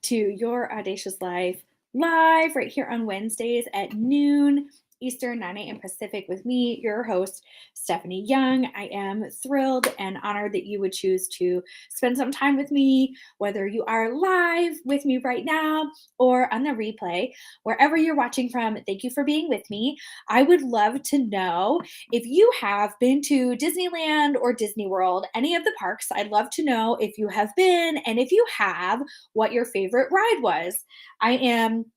to Your Audacious Life live right here on Wednesdays at noon Eastern, 9 a.m. Pacific with me, your host, Stephanie Young. I am thrilled and honored that you would choose to spend some time with me, whether you are live with me right now or on the replay, wherever you're watching from. Thank you for being with me. I would love to know if you have been to Disneyland or Disney World, any of the parks. I'd love to know if you have been, and if you have, what your favorite ride was. I am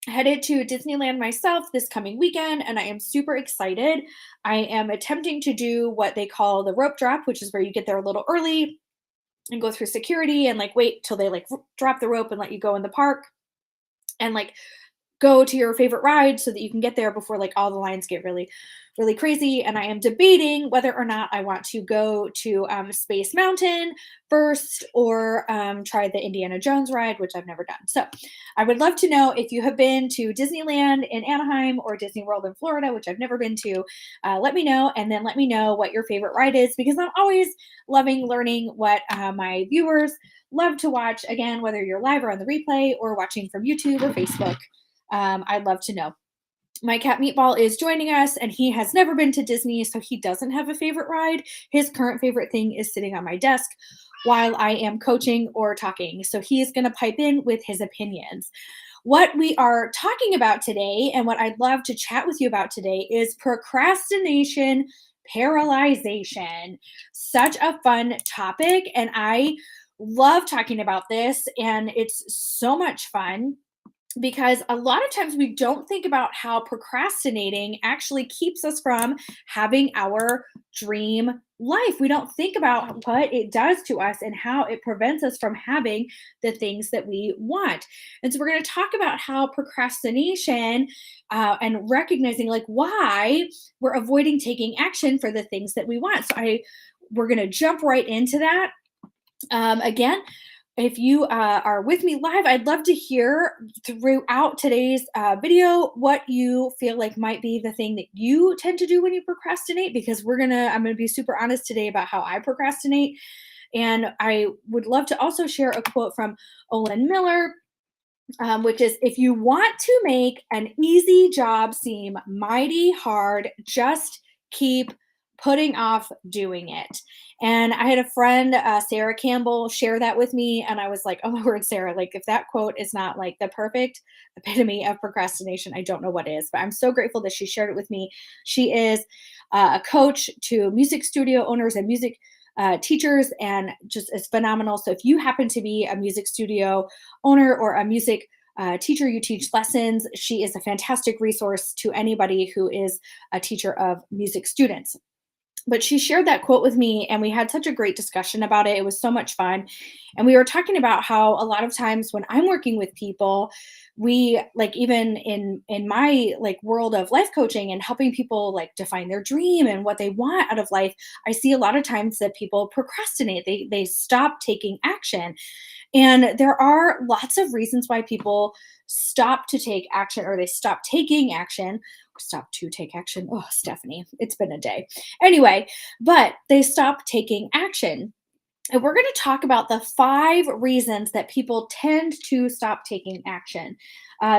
headed to Disneyland myself this coming weekend, and I am super excited. I am attempting to do what they call the rope drop, which is where you get there a little early and go through security and wait till they drop the rope and let you go in the park and go to your favorite ride so that you can get there before all the lines get really crazy. And I am debating whether or not I want to go to Space Mountain first, or try the Indiana Jones ride, which I've never done. So I would love to know if you have been to Disneyland in Anaheim or Disney World in Florida, which I've never been to. Let me know, and then let me know what your favorite ride is, because I'm always loving learning what my viewers love to watch. Again, whether you're live or on the replay or watching from YouTube or Facebook, I'd love to know. My cat Meatball is joining us, and he has never been to Disney, so he doesn't have a favorite ride. His current favorite thing is sitting on my desk while I am coaching or talking. So he is going to pipe in with his opinions. What we are talking about today, and what I'd love to chat with you about today, is procrastination, paralyzation. Such a fun topic, and I love talking about this, and it's so much fun because a lot of times we don't think about how procrastinating actually keeps us from having our dream life. We don't think about what it does to us and how it prevents us from having the things that we want. And so we're going to talk about how procrastination and recognizing why we're avoiding taking action for the things that we want. So we're going to jump right into that. Again, if you are with me live, I'd love to hear throughout today's video what you feel like might be the thing that you tend to do when you procrastinate, because I'm going to be super honest today about how I procrastinate. And I would love to also share a quote from Olin Miller, which is, if you want to make an easy job seem mighty hard, just keep putting off doing it. And I had a friend, Sarah Campbell, share that with me. And I was like, oh my word, Sarah, if that quote is not the perfect epitome of procrastination, I don't know what is. But I'm so grateful that she shared it with me. She is a coach to music studio owners and music teachers, and just is phenomenal. So if you happen to be a music studio owner or a music teacher, you teach lessons, she is a fantastic resource to anybody who is a teacher of music students. But she shared that quote with me, and we had such a great discussion about it. It was so much fun. And we were talking about how a lot of times when I'm working with people, we even in my world of life coaching and helping people define their dream and what they want out of life, I see a lot of times that people procrastinate. They stop taking action. And there are lots of reasons why people stop to take action, or they stop taking action. Stop to take action. Oh, Stephanie, it's been a day. Anyway, but they stop taking action. And we're going to talk about the 5 reasons that people tend to stop taking action.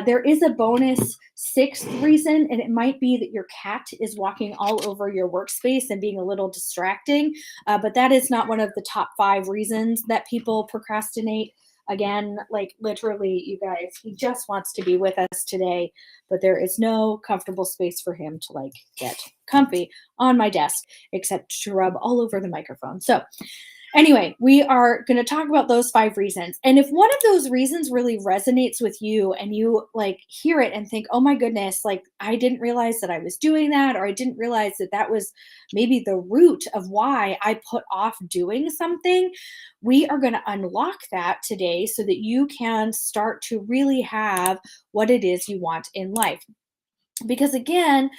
There is a bonus 6th reason, and it might be that your cat is walking all over your workspace and being a little distracting. But that is not one of the top 5 reasons that people procrastinate. Again, literally, you guys, he just wants to be with us today, but there is no comfortable space for him to get comfy on my desk, except to rub all over the microphone. So anyway, we are going to talk about those 5 reasons. And if one of those reasons really resonates with you, and you hear it and think, oh my goodness, I didn't realize that I was doing that, or I didn't realize that that was maybe the root of why I put off doing something, we are going to unlock that today so that you can start to really have what it is you want in life. Because again,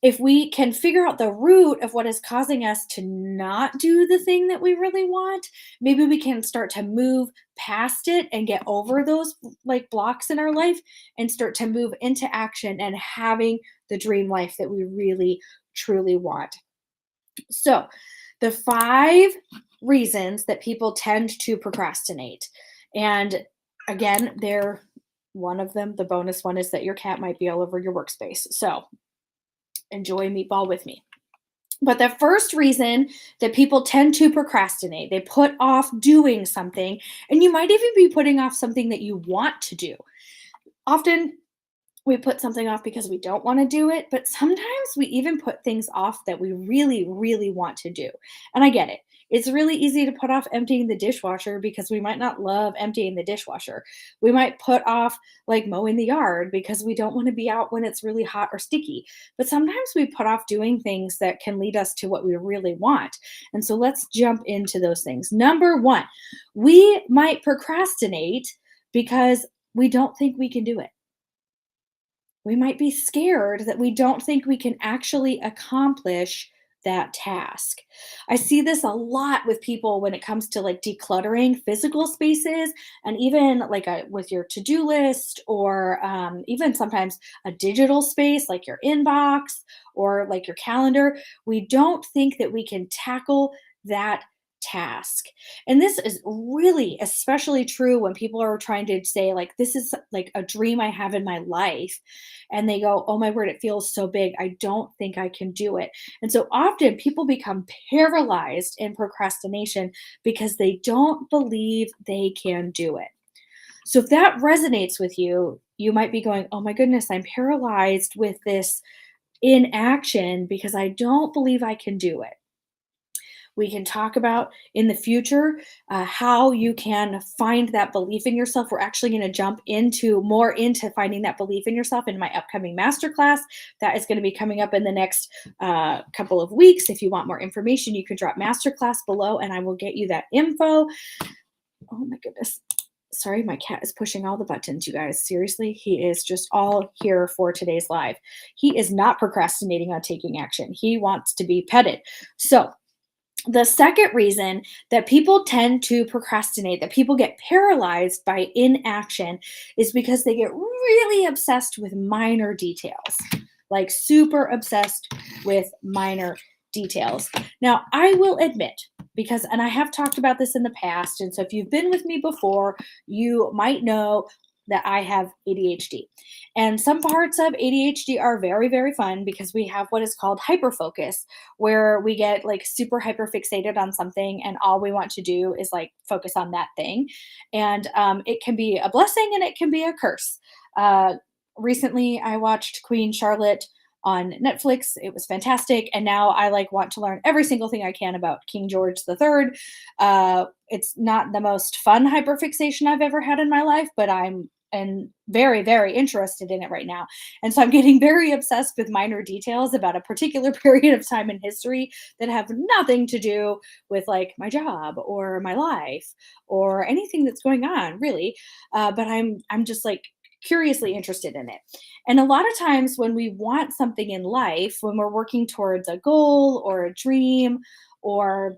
if we can figure out the root of what is causing us to not do the thing that we really want, maybe we can start to move past it and get over those blocks in our life and start to move into action and having the dream life that we really, truly want. So the 5 reasons that people tend to procrastinate. And Again, they're one of them. The bonus one is that your cat might be all over your workspace. So enjoy meatball with me. But the first reason that people tend to procrastinate, they put off doing something, and you might even be putting off something that you want to do. Often we put something off because we don't want to do it, but sometimes we even put things off that we really, really want to do. And I get it. It's really easy to put off emptying the dishwasher because we might not love emptying the dishwasher. We might put off like mowing the yard because we don't want to be out when it's really hot or sticky. But sometimes we put off doing things that can lead us to what we really want. And so let's jump into those things. Number one, we might procrastinate because we don't think we can do it. We might be scared that we don't think we can actually accomplish that task. I see this a lot with people when it comes to like decluttering physical spaces and even like with your to-do list or even sometimes a digital space like your inbox or like your calendar. We don't think that we can tackle that task. And this is really especially true when people are trying to say like this is like a dream I have in my life and they go, oh my word, it feels so big. I don't think I can do it. And so often people become paralyzed in procrastination because they don't believe they can do it. So if that resonates with you, you might be going, oh my goodness, I'm paralyzed with this inaction because I don't believe I can do it. We can talk about in the future how you can find that belief in yourself. We're actually going to jump into more into finding that belief in yourself in my upcoming masterclass. That is going to be coming up in the next couple of weeks. If you want more information, you can drop masterclass below and I will get you that info. Oh my goodness. Sorry, my cat is pushing all the buttons, you guys. Seriously, he is just all here for today's live. He is not procrastinating on taking action. He wants to be petted. So, the second reason that people tend to procrastinate, that people get paralyzed by inaction, is because they get really obsessed with minor details, like super obsessed with minor details. Now, I will admit, because, and I have talked about this in the past, and so if you've been with me before, you might know that I have ADHD. And some parts of ADHD are very, very fun because we have what is called hyperfocus, where we get like super hyper fixated on something and all we want to do is like focus on that thing. And it can be a blessing and it can be a curse. Recently, I watched Queen Charlotte on Netflix. It was fantastic. And now I like want to learn every single thing I can about King George III. It's not the most fun hyperfixation I've ever had in my life, but I'm and very, very interested in it right now. And so I'm getting very obsessed with minor details about a particular period of time in history that have nothing to do with like my job or my life or anything that's going on, really. But I'm just like curiously interested in it. And a lot of times when we want something in life, when we're working towards a goal or a dream or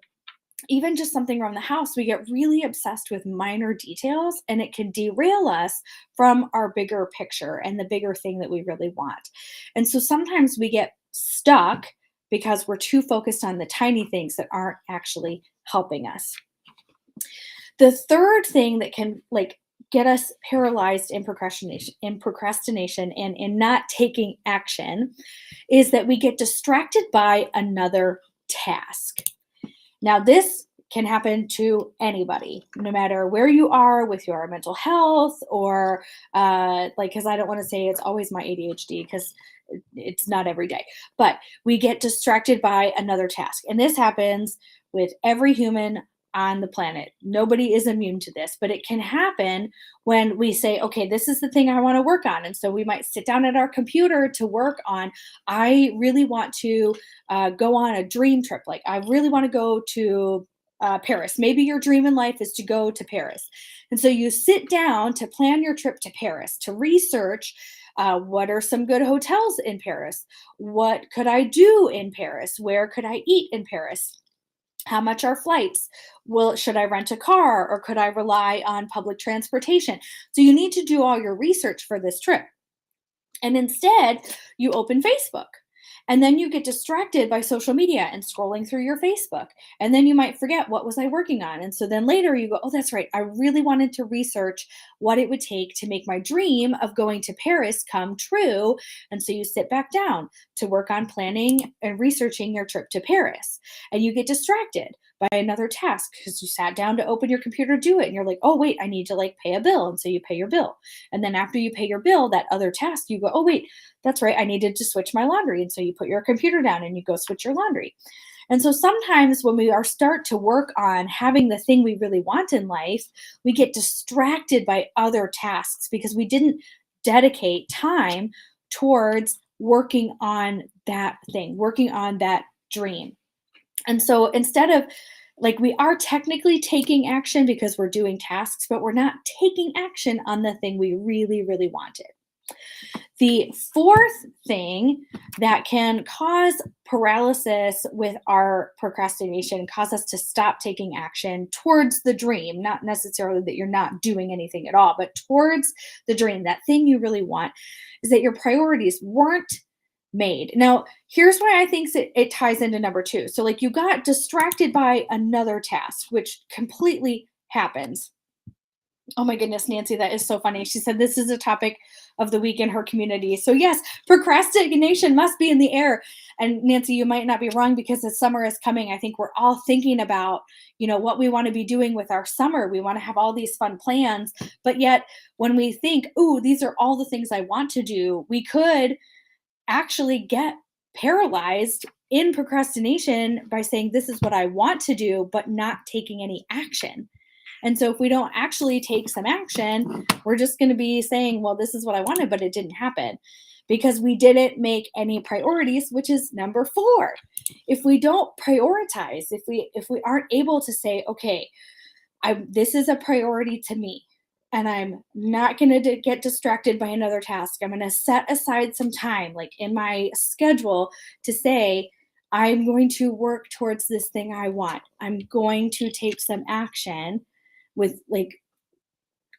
even just something around the house, we get really obsessed with minor details and it can derail us from our bigger picture and the bigger thing that we really want. And so sometimes we get stuck because we're too focused on the tiny things that aren't actually helping us. The third thing that can like get us paralyzed in procrastination and in not taking action is that we get distracted by another task. Now, this can happen to anybody, no matter where you are with your mental health or like, because I don't want to say it's always my ADHD because it's not every day, but we get distracted by another task. And this happens with every human on the planet. Nobody is immune to this, but it can happen when we say, okay, this is the thing I want to work on. And so we might sit down at our computer to work on, I really want to go on a dream trip. Like, I really want to go to Paris. Maybe your dream in life is to go to Paris. And so you sit down to plan your trip to Paris, to research what are some good hotels in Paris? What could I do in Paris? Where could I eat in Paris? How much are flights? Should I rent a car or could I rely on public transportation? So you need to do all your research for this trip. And instead, you open Facebook And then you get distracted by social media and scrolling through your Facebook. And then you might forget, what was I working on? And so then later you go, oh, that's right. I really wanted to research what it would take to make my dream of going to Paris come true. And so you sit back down to work on planning and researching your trip to Paris. And you get distracted by another task because you sat down to open your computer to do it. And you're like, oh, wait, I need to like pay a bill. And so you pay your bill. And then after you pay your bill, that other task, you go, oh, wait, that's right. I needed to switch my laundry. And so you put your computer down and you go switch your laundry. And so sometimes when we are start to work on having the thing we really want in life, we get distracted by other tasks because we didn't dedicate time towards working on that thing, working on that dream. And so instead of like we are technically taking action because we're doing tasks, but we're not taking action on the thing we really, really wanted. The fourth thing that can cause paralysis with our procrastination, cause us to stop taking action towards the dream, not necessarily that you're not doing anything at all, but towards the dream, that thing you really want, is that your priorities weren't made. Now, here's why I think it ties into number two. So, like, you got distracted by another task, which completely happens. Oh my goodness, Nancy, that is so funny. She said this is a topic of the week in her community. So yes, procrastination must be in the air. And Nancy, you might not be wrong because the summer is coming. I think we're all thinking about, what we want to be doing with our summer. We want to have all these fun plans, but yet when we think, "Ooh, these are all the things I want to do," we could actually get paralyzed in procrastination by saying this is what I want to do, but not taking any action. And so if we don't actually take some action, we're just going to be saying, well, this is what I wanted, but it didn't happen because we didn't make any priorities, which is number four. If we don't prioritize, if we aren't able to say, okay, this is a priority to me, and I'm not going to get distracted by another task. I'm going to set aside some time, like in my schedule, to say, I'm going to work towards this thing I want. I'm going to take some action with like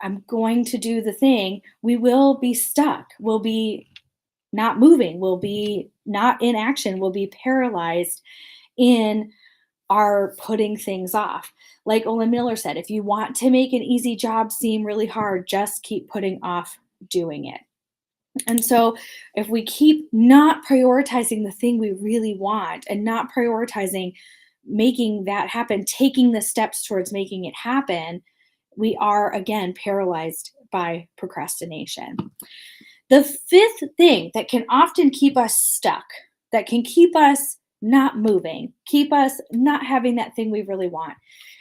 I'm going to do the thing. We will be stuck. We'll be not moving. We'll be not in action. We'll be paralyzed in our putting things off. Like Ola Miller said, if you want to make an easy job seem really hard, just keep putting off doing it. And so if we keep not prioritizing the thing we really want and not prioritizing making that happen, taking the steps towards making it happen, we are again paralyzed by procrastination. The fifth thing that can often keep us stuck, that can keep us not moving, keep us not having that thing we really want,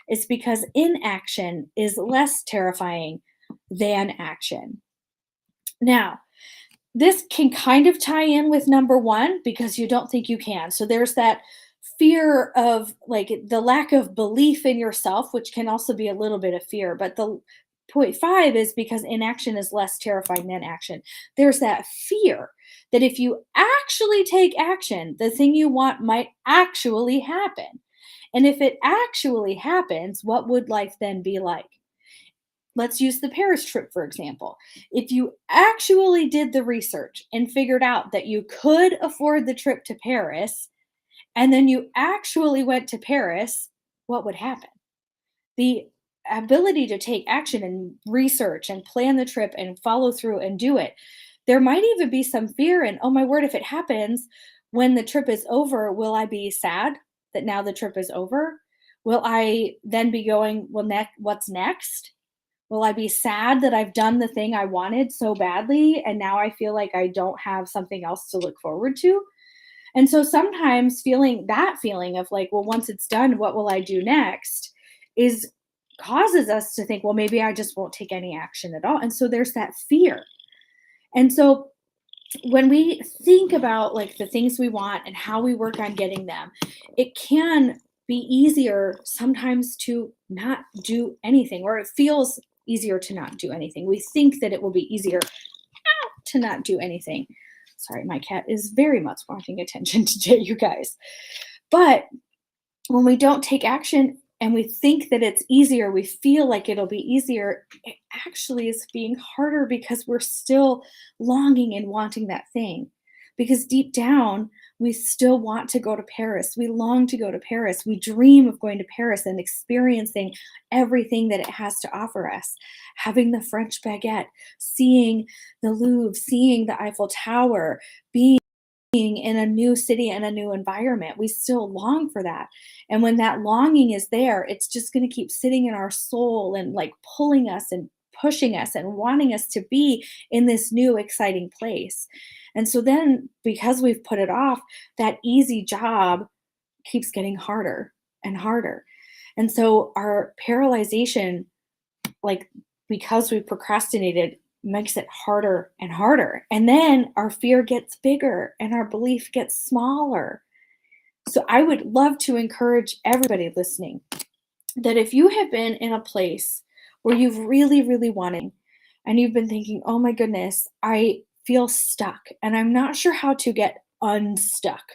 is because inaction is less terrifying than action. Now, this can kind of tie in with number one because you don't think you can. So there's that fear of like the lack of belief in yourself, which can also be a little bit of fear. But the point five is because inaction is less terrifying than action. There's that fear that if you actually take action, the thing you want might actually happen. And if it actually happens, what would life then be like? Let's use the Paris trip, for example. If you actually did the research and figured out that you could afford the trip to Paris, and then you actually went to Paris, what would happen? The ability to take action and research and plan the trip and follow through and do it. There might even be some fear and, oh my word, if it happens, when the trip is over, will I be sad that now the trip is over? Will I then be going, well, what's next? Will I be sad that I've done the thing I wanted so badly and now I feel like I don't have something else to look forward to? And so sometimes feeling that feeling of like, well, once it's done, what will I do next is causes us to think, well, maybe I just won't take any action at all. And so there's that fear. And so when we think about like the things we want and how we work on getting them, it can be easier sometimes to not do anything, or it feels easier to not do anything. We think that it will be easier to not do anything. Sorry, my cat is very much wanting attention today, you guys. But when we don't take action and we think that it's easier, we feel like it'll be easier, it actually is being harder because we're still longing and wanting that thing. because deep down, we still want to go to Paris. We long to go to Paris. We dream of going to Paris and experiencing everything that it has to offer us. Having the French baguette, seeing the Louvre, seeing the Eiffel Tower, being in a new city and a new environment. We still long for that. And when that longing is there, it's just going to keep sitting in our soul and like pulling us and pushing us and wanting us to be in this new exciting place. And so then, because we've put it off, that easy job keeps getting harder and harder. And so our paralyzation, like because we procrastinated, makes it harder and harder. And then our fear gets bigger and our belief gets smaller. So I would love to encourage everybody listening that if you have been in a place where you've really, really wanted and you've been thinking, oh my goodness, I feel stuck and I'm not sure how to get unstuck.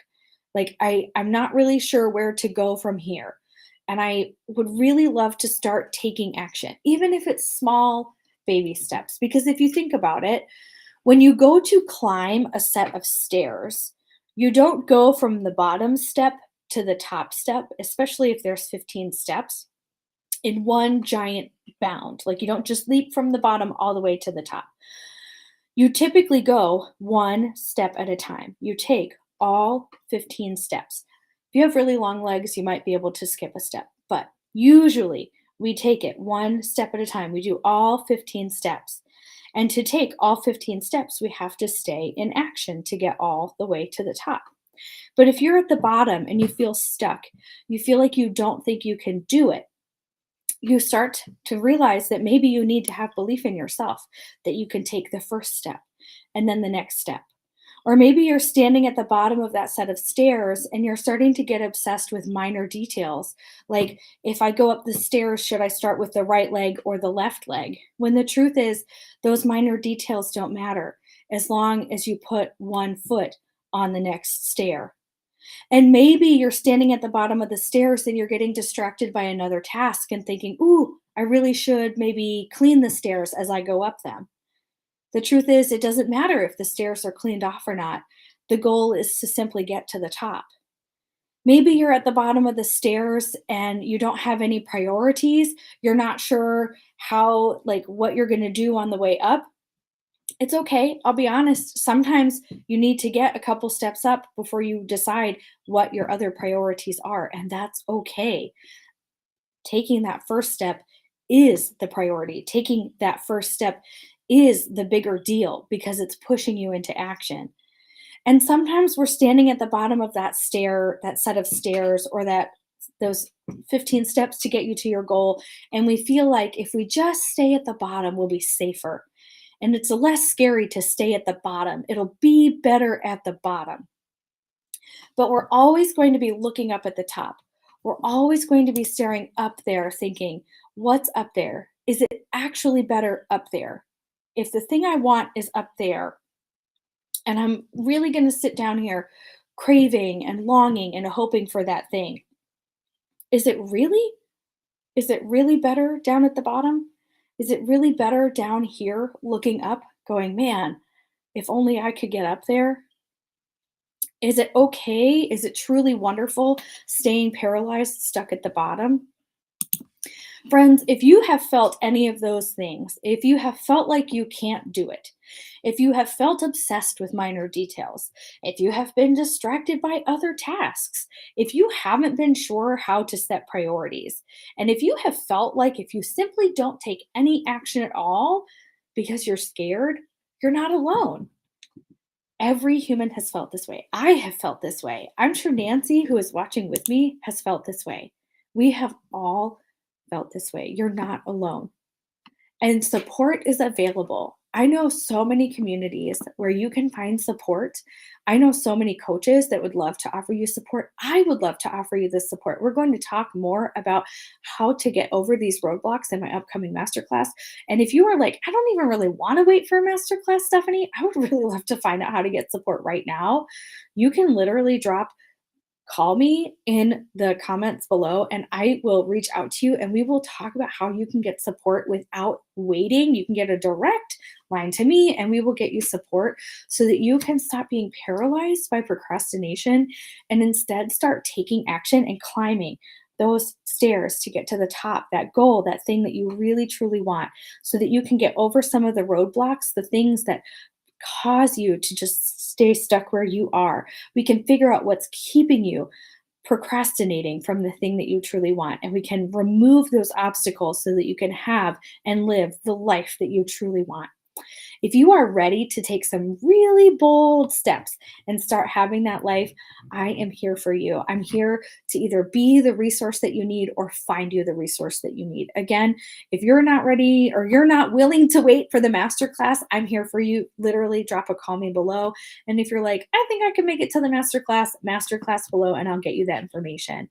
Like I'm not really sure where to go from here. And I would really love to start taking action, even if it's small baby steps. Because if you think about it, when you go to climb a set of stairs, you don't go from the bottom step to the top step, especially if there's 15 steps in one giant bound. Like you don't just leap from the bottom all the way to the top. You typically go one step at a time. You take all 15 steps. If you have really long legs, you might be able to skip a step, but usually we take it one step at a time. We do all 15 steps. And to take all 15 steps, we have to stay in action to get all the way to the top. But if you're at the bottom and you feel stuck, you feel like you don't think you can do it, you start to realize that maybe you need to have belief in yourself that you can take the first step and then the next step. Or maybe you're standing at the bottom of that set of stairs and you're starting to get obsessed with minor details. Like, if I go up the stairs, should I start with the right leg or the left leg? When the truth is, those minor details don't matter as long as you put one foot on the next stair. And maybe you're standing at the bottom of the stairs and you're getting distracted by another task and thinking, ooh, I really should maybe clean the stairs as I go up them. The truth is, it doesn't matter if the stairs are cleaned off or not. The goal is to simply get to the top. Maybe you're at the bottom of the stairs and you don't have any priorities. You're not sure how, like, what you're going to do on the way up. It's okay. I'll be honest. Sometimes you need to get a couple steps up before you decide what your other priorities are, and that's okay. Taking that first step is the priority. Taking that first step is the bigger deal because it's pushing you into action. And sometimes we're standing at the bottom of that stair, that set of stairs, or those 15 steps to get you to your goal, and we feel like if we just stay at the bottom, we'll be safer. And it's less scary to stay at the bottom. It'll be better at the bottom. But we're always going to be looking up at the top. We're always going to be staring up there thinking, what's up there? Is it actually better up there? If the thing I want is up there, and I'm really going to sit down here craving and longing and hoping for that thing, is it really? Is it really better down at the bottom? Is it really better down here looking up, going, man, if only I could get up there? Is it okay? Is it truly wonderful staying paralyzed, stuck at the bottom? Friends, if you have felt any of those things, if you have felt like you can't do it, if you have felt obsessed with minor details, if you have been distracted by other tasks, if you haven't been sure how to set priorities, and if you have felt like if you simply don't take any action at all because you're scared, you're not alone. Every human has felt this way. I have felt this way. I'm sure Nancy, who is watching with me, has felt this way. We have all felt this way. You're not alone. And support is available. I know so many communities where you can find support. I know so many coaches that would love to offer you support. I would love to offer you this support. We're going to talk more about how to get over these roadblocks in my upcoming masterclass. And if you are like, I don't even really want to wait for a masterclass, Stephanie, I would really love to find out how to get support right now. You can literally drop call me in the comments below and I will reach out to you and we will talk about how you can get support without waiting. You can get a direct line to me and we will get you support so that you can stop being paralyzed by procrastination and instead start taking action and climbing those stairs to get to the top, that goal, that thing that you really truly want, so that you can get over some of the roadblocks, the things that cause you to just stay stuck where you are. We can figure out what's keeping you procrastinating from the thing that you truly want. And we can remove those obstacles so that you can have and live the life that you truly want. If you are ready to take some really bold steps and start having that life, I am here for you. I'm here to either be the resource that you need or find you the resource that you need. Again, if you're not ready or you're not willing to wait for the masterclass, I'm here for you. Literally drop a call me below. And if you're like, I think I can make it to the masterclass below, and I'll get you that information.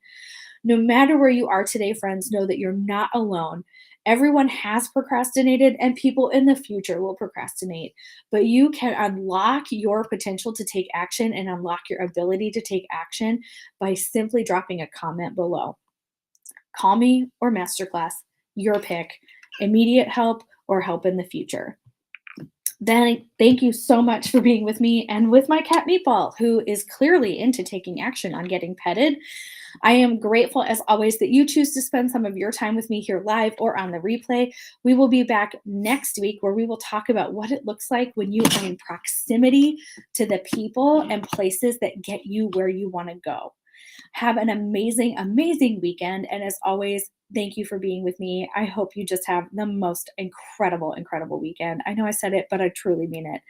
No matter where you are today, friends, know that you're not alone. Everyone has procrastinated, and people in the future will procrastinate. But you can unlock your potential to take action and unlock your ability to take action by simply dropping a comment below. Call me or masterclass, your pick. Immediate help or help in the future. Then thank you so much for being with me and with my cat Meatball, who is clearly into taking action on getting petted. I am grateful, as always, that you choose to spend some of your time with me here live or on the replay. We will be back next week where we will talk about what it looks like when you are in proximity to the people and places that get you where you want to go. Have an amazing, amazing weekend. And as always, thank you for being with me. I hope you just have the most incredible, incredible weekend. I know I said it, but I truly mean it.